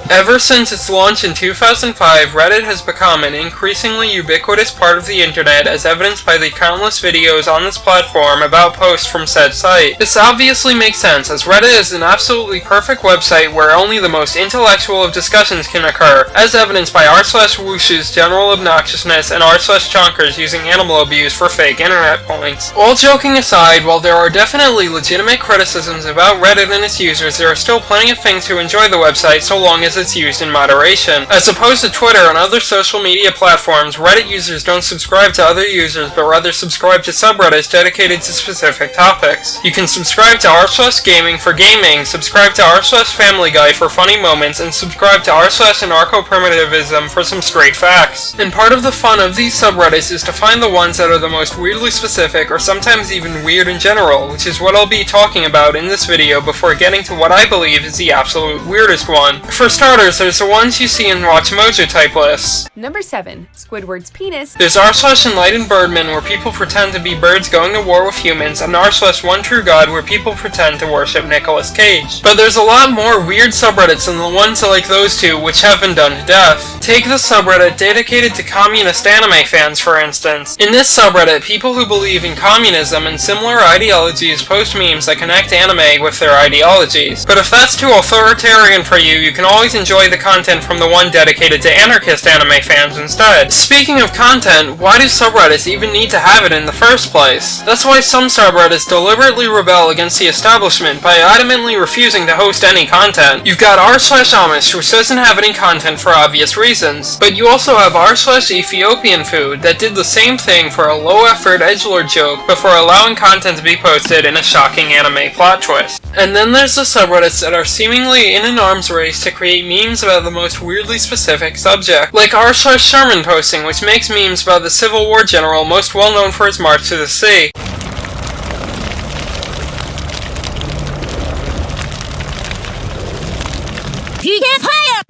Ever since its launch in 2005, Reddit has become an increasingly ubiquitous part of the internet, as evidenced by the countless videos on this platform about posts from said site. This obviously makes sense, as Reddit is an absolutely perfect website where only the most intellectual of discussions can occur, as evidenced by r/whoosh's general obnoxiousness and r/chonkers using animal abuse for fake internet points. All joking aside, while there are definitely legitimate criticisms about Reddit and its users, there are still plenty of things to enjoy the website so long as it's used in moderation. As opposed to Twitter and other social media platforms, Reddit users don't subscribe to other users, but rather subscribe to subreddits dedicated to specific topics. You can subscribe to r/gaming for gaming, subscribe to r/Family Guy for funny moments, and subscribe to r/anarcho-primitivism for some straight facts. And part of the fun of these subreddits is to find the ones that are the most weirdly specific, or sometimes even weird in general, which is what I'll be talking about in this video before getting to what I believe is the absolute weirdest one. For starters, there's the ones you see in Watchmojo type lists. Number 7. Squidward's penis. There's r/Enlightened Birdman, where people pretend to be birds going to war with humans, and r/One True God, where people pretend to worship Nicolas Cage. But there's a lot more weird subreddits than the ones like those two, which have been done to death. Take the subreddit dedicated to communist anime fans, for instance. In this subreddit, people who believe in communism and similar ideologies post memes that connect anime with their ideologies. But if that's too authoritarian for you, you can always enjoy the content from the one dedicated to anarchist anime fans instead. Speaking of content, why do subreddits even need to have it in the first place? That's why some subreddits deliberately rebel against the establishment by adamantly refusing to host any content. You've got r/Amish, which doesn't have any content for obvious reasons, but you also have r/Ethiopian food that did the same thing for a low-effort edgelord joke before allowing content to be posted in a shocking anime plot twist. And then there's the subreddits that are seemingly in an arms race to create memes about the most weirdly specific subject, like r/Sherman posting, which makes memes about the Civil War general most well known for his march to the sea.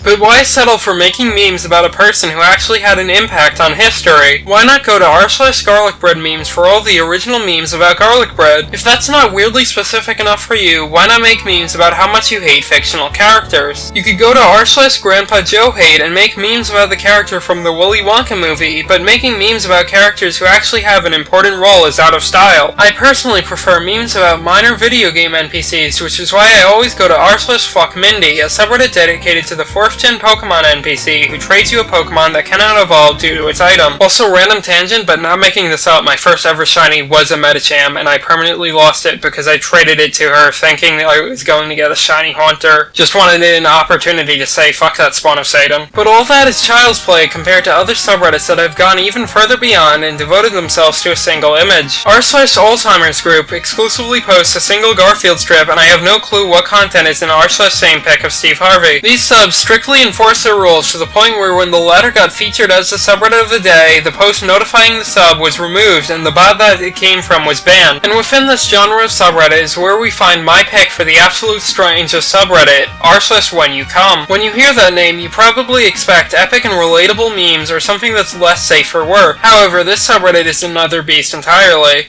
But why settle for making memes about a person who actually had an impact on history? Why not go to r/garlic bread memes for all the original memes about garlic bread? If that's not weirdly specific enough for you, why not make memes about how much you hate fictional characters? You could go to r/Grandpa Joe Hate and make memes about the character from the Willy Wonka movie, but making memes about characters who actually have an important role is out of style. I personally prefer memes about minor video game NPCs, which is why I always go to r/FuckMindy, a subreddit dedicated to the 4th Gen Pokemon NPC who trades you a Pokemon that cannot evolve due to its item. Also, random tangent, but not making this up, my first ever shiny was a Medicham, and I permanently lost it because I traded it to her thinking that I was going to get a shiny Haunter. Just wanted an opportunity to say fuck that spawn of Satan. But all that is child's play compared to other subreddits that have gone even further beyond and devoted themselves to a single image. r/Alzheimer's group exclusively posts a single Garfield strip, and I have no clue what content is in r/same pic of Steve Harvey. These subs strictly enforce their rules to the point where when the latter got featured as the subreddit of the day, the post notifying the sub was removed and the bot that it came from was banned. And within this genre of subreddit is where we find my pick for the absolute strangest subreddit, r/WhenYouCome. When you hear that name, you probably expect epic and relatable memes or something that's less safe for work. However, this subreddit is another beast entirely.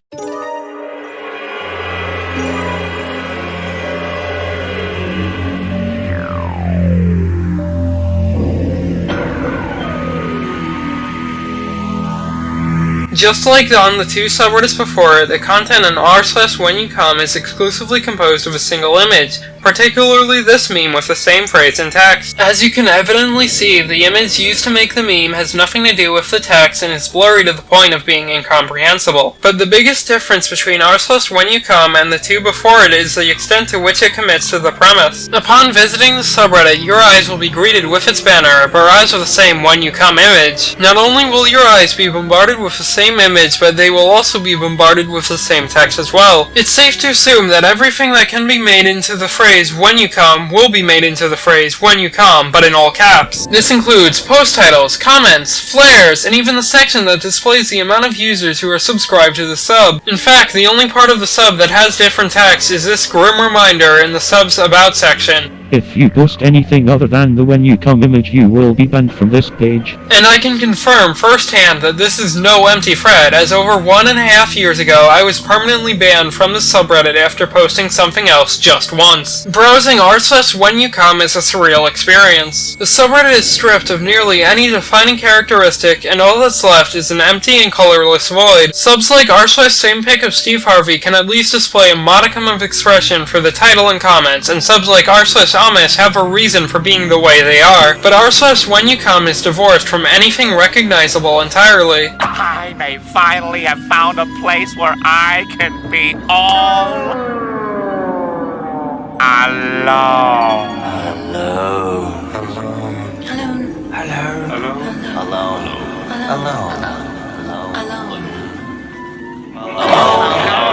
Just like on the two subreddits before it, the content on r/WhenYouCome is exclusively composed of a single image, particularly this meme with the same phrase and text. As you can evidently see, the image used to make the meme has nothing to do with the text and is blurry to the point of being incomprehensible. But the biggest difference between r/WhenYouCome and the two before it is the extent to which it commits to the premise. Upon visiting the subreddit, your eyes will be greeted with its banner, a barrage of the same When You Come image. Not only will your eyes be bombarded with the same image, but they will also be bombarded with the same text as well. It's safe to assume that everything that can be made into the phrase When You Come will be made into the phrase When You Come, but in all caps. This includes post titles, comments, flares, and even the section that displays the amount of users who are subscribed to the sub. In fact, the only part of the sub that has different text is this grim reminder in the sub's About section. If you post anything other than the when you come image, you will be banned from this page. And I can confirm firsthand that this is no empty threat, as over 1.5 years ago I was permanently banned from the subreddit after posting something else just once. Browsing r/when you come is a surreal experience. The subreddit is stripped of nearly any defining characteristic, and all that's left is an empty and colorless void. Subs like r/same pic of Steve Harvey can at least display a modicum of expression for the title and comments, and subs like r/Amos have a reason for being the way they are, but r/when you come is divorced from anything recognizable entirely. I may finally have found a place where I can be all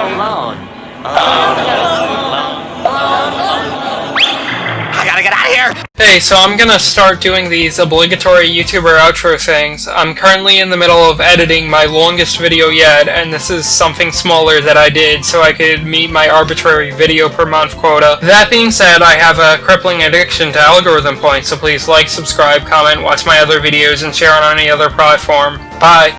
alone. I gotta get out of here! Hey, so I'm gonna start doing these obligatory YouTuber outro things. I'm currently in the middle of editing my longest video yet, and this is something smaller that I did so I could meet my arbitrary video per month quota. That being said, I have a crippling addiction to algorithm points, so please like, subscribe, comment, watch my other videos, and share on any other platform. Bye!